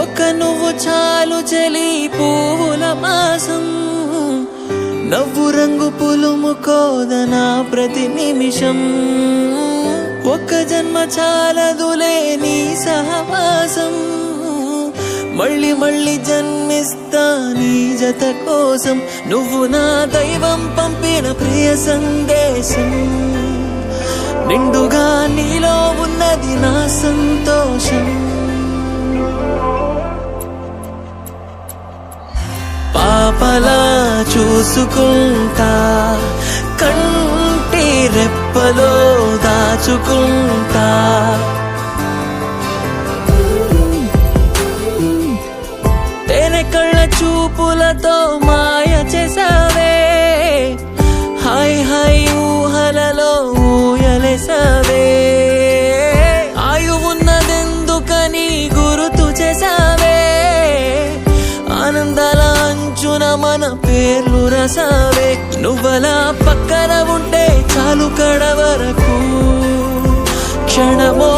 ఒక నువ్వు చాలు చలి పువ్వుల మాసం నవ్వు రంగు పులుముకోదనా ప్రతి నిమిషం ఒక జన్మ చాలదులే నీ సహవాసం మళ్ళీ మళ్ళీ జన్మిస్తా నీ జత కోసం నువ్వు నా దైవం పంపిన ప్రియ సందేశం నిండుగా నీలో ఉన్నది నా సంతోషం పాపలా చూసుకుంటా కంటి రెప్పలో దాచుకుంటా తేనె కళ్ళ చూపులతో మాయ చేసావే హాయ్ హాయ్ ఊహలలో ఊయలేసావే ఆయువున్నదెందుకని గుర్తు చేసావే ఆనందాల అంచున మన పేర్లు రసావే నువ్వలా పక్కన ఉంటే చాలు కడ వరకు క్షణమో